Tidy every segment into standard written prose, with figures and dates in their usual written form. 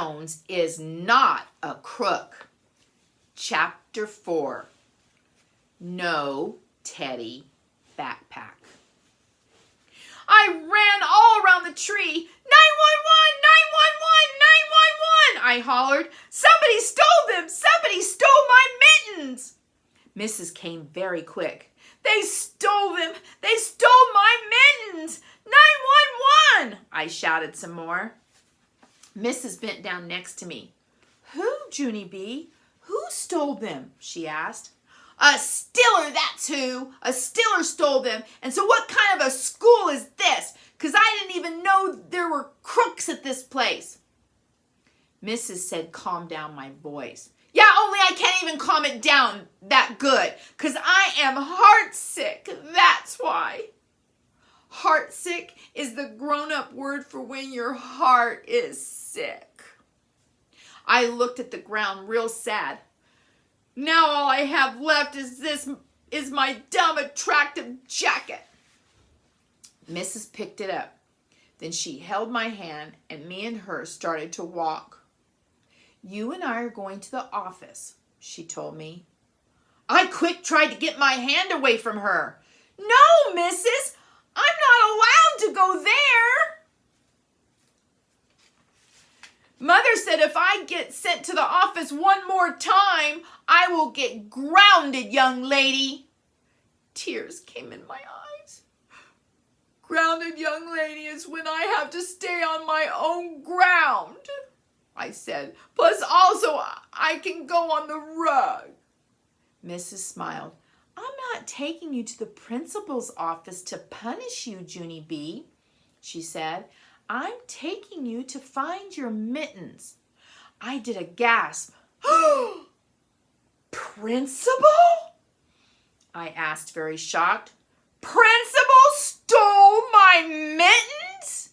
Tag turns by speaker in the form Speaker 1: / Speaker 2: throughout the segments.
Speaker 1: Jones is not a crook. Chapter 4. No Teddy Backpack. I ran all around the tree. 911! 911! 911! I hollered. Somebody stole them! Somebody stole my mittens! Mrs. came very quick. They stole them! They stole my mittens! 911! I shouted some more. Mrs. bent down next to me. Who, Junie B? Who stole them? She asked. A stiller, that's who. A stiller stole them. And so what kind of a school is this? Because I didn't even know there were crooks at this place. Mrs. said, calm down my voice. Yeah, only I can't even calm it down that good. Because I am heartsick. That's why. Heartsick is the grown-up word for when your heart is sick. I looked at the ground real sad. Now all I have left is my dumb, attractive jacket. Mrs. picked it up. Then she held my hand and me and her started to walk. You and I are going to the office, she told me. I quick tried to get my hand away from her. No, Mrs., I'm not allowed to go there. Mother said if I get sent to the office one more time, I will get grounded, young lady. Tears came in my eyes. Grounded, young lady, is when I have to stay on my own ground, I said. Plus also, I can go on the rug. Mrs. smiled. I'm not taking you to the principal's office to punish you, Junie B, she said. I'm taking you to find your mittens. I did a gasp. Principal? I asked, very shocked. Principal stole my mittens?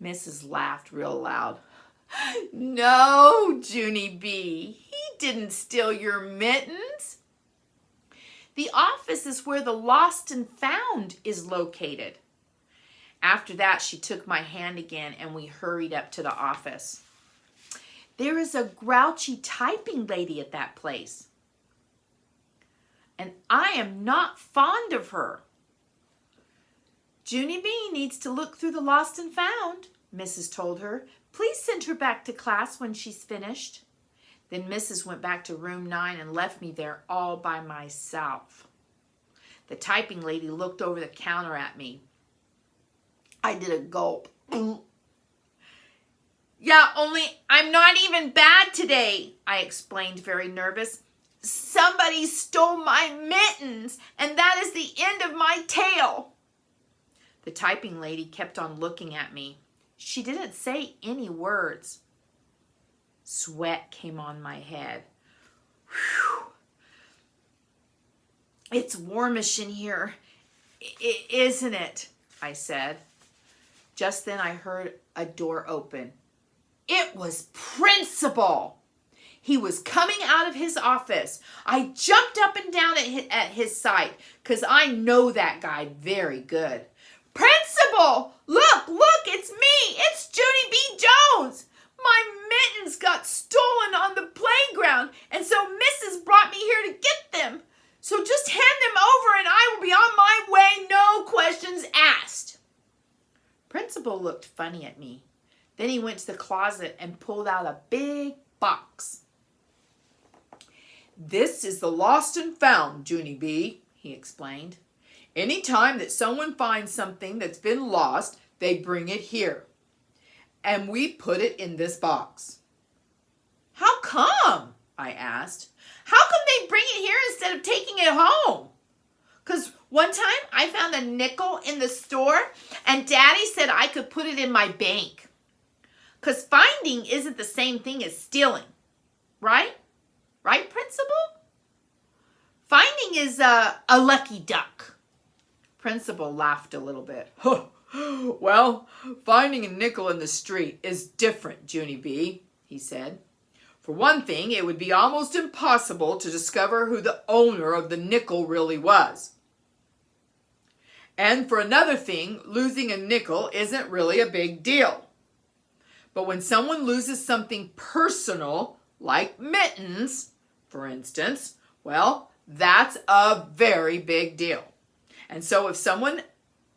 Speaker 1: Mrs. laughed real loud. No, Junie B, he didn't steal your mittens. The office is where the lost and found is located. After that, she took my hand again and we hurried up to the office. There is a grouchy typing lady at that place. And I am not fond of her. Junie B needs to look through the lost and found, Mrs. told her. Please send her back to class when she's finished. Then Mrs. went back to room 9 and left me there all by myself. The typing lady looked over the counter at me. I did a gulp. Yeah, only I'm not even bad today, I explained, very nervous. Somebody stole my mittens, and that is the end of my tale. The typing lady kept on looking at me. She didn't say any words. Sweat came on my head. Whew. It's warmish in here, isn't it? I said. Just then I heard a door open. It was Principal. He was coming out of his office. I jumped up and down at his side because I know that guy very good. Principal, look, it's me. It's Junie B. Jones. My mittens got stolen on the playground, and so Mrs. brought me here to get them. So just hand them over and I will be on my way, no questions asked. Principal looked funny at me. Then he went to the closet and pulled out a big box. This is the lost and found, Junie B, he explained. Any time that someone finds something that's been lost, they bring it here. And we put it in this box. How come? I asked. How come they bring it here instead of taking it home? Because one time I found a nickel in the store and Daddy said I could put it in my bank. Because finding isn't the same thing as stealing. Right? Right, Principal? Finding is a lucky duck. Principal laughed a little bit. Well, finding a nickel in the street is different, Junie B, he said. For one thing, it would be almost impossible to discover who the owner of the nickel really was. And for another thing, losing a nickel isn't really a big deal. But when someone loses something personal, like mittens, for instance, well, that's a very big deal. And so if someone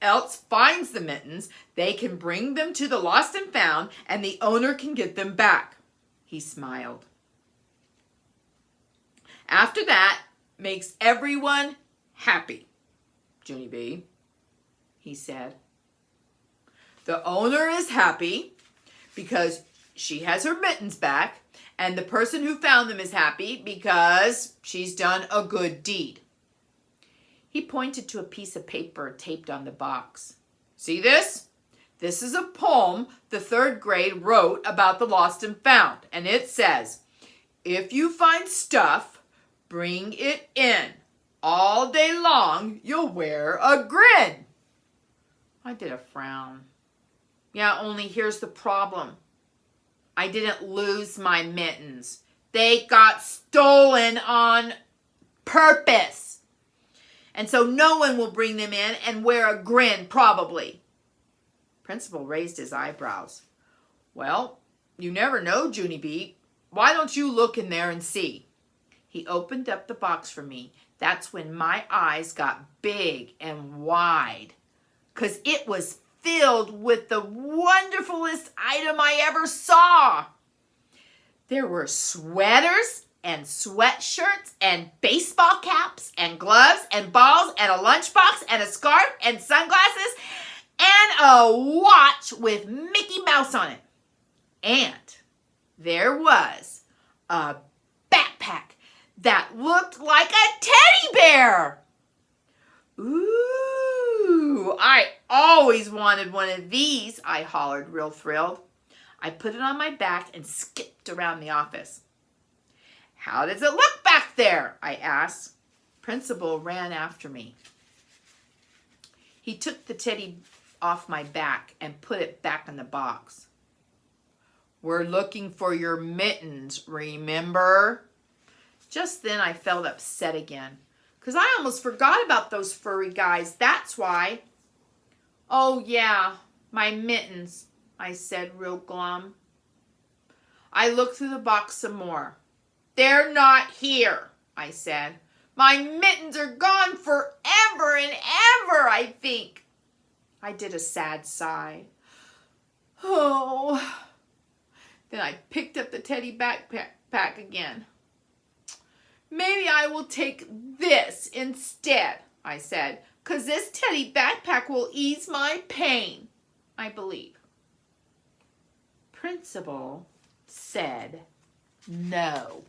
Speaker 1: else finds the mittens, they can bring them to the lost and found, and the owner can get them back. He smiled. After that, makes everyone happy, Junie B, he said. The owner is happy because she has her mittens back, and the person who found them is happy because she's done a good deed. He pointed to a piece of paper taped on the box. See this? This is a poem the third grade wrote about the lost and found, and it says, "If you find stuff, bring it in. All day long, you'll wear a grin." I did a frown. Yeah, only here's the problem. I didn't lose my mittens. They got stolen on purpose. And so no one will bring them in and wear a grin, probably. Principal raised his eyebrows. Well, you never know, Junie B. Why don't you look in there and see? He opened up the box for me. That's when my eyes got big and wide, 'cause it was filled with the wonderfulest item I ever saw. There were sweaters and sweatshirts and baseball caps and gloves and balls and a lunchbox and a scarf and sunglasses and a watch with Mickey Mouse on it. And there was a backpack that looked like a teddy bear. Ooh, I always wanted one of these, I hollered, real thrilled. I put it on my back and skipped around the office. How does it look back there? I asked. Principal ran after me. He took the teddy off my back and put it back in the box. We're looking for your mittens, remember? Just then I felt upset again, 'cause I almost forgot about those furry guys. That's why. Oh yeah, my mittens, I said real glum. I looked through the box some more. They're not here, I said. My mittens are gone forever and ever, I think. I did a sad sigh. Oh. Then I picked up the teddy backpack again. Maybe I will take this instead, I said, 'cause this teddy backpack will ease my pain, I believe. Principal said no.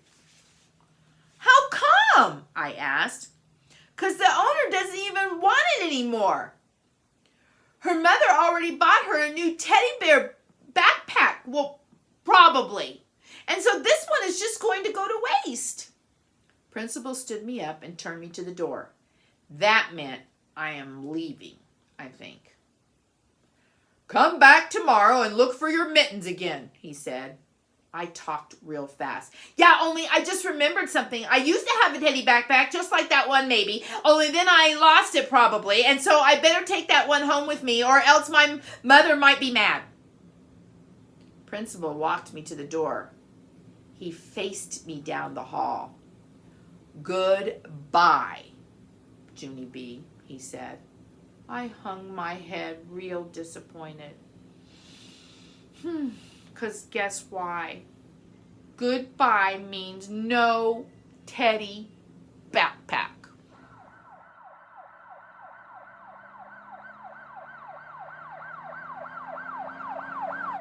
Speaker 1: How come? I asked. 'Cause the owner doesn't even want it anymore. Her mother already bought her a new teddy bear backpack. Well, probably. And so this one is just going to go to waste. Principal stood me up and turned me to the door. That meant I am leaving, I think. Come back tomorrow and look for your mittens again, he said. I talked real fast. Yeah, only I just remembered something. I used to have a teddy backpack just like that one maybe, only then I lost it probably, and so I better take that one home with me or else my mother might be mad. Principal walked me to the door. He faced me down the hall. Goodbye, Junie B, he said. I hung my head real disappointed. 'Cause guess why? Goodbye means no teddy backpack.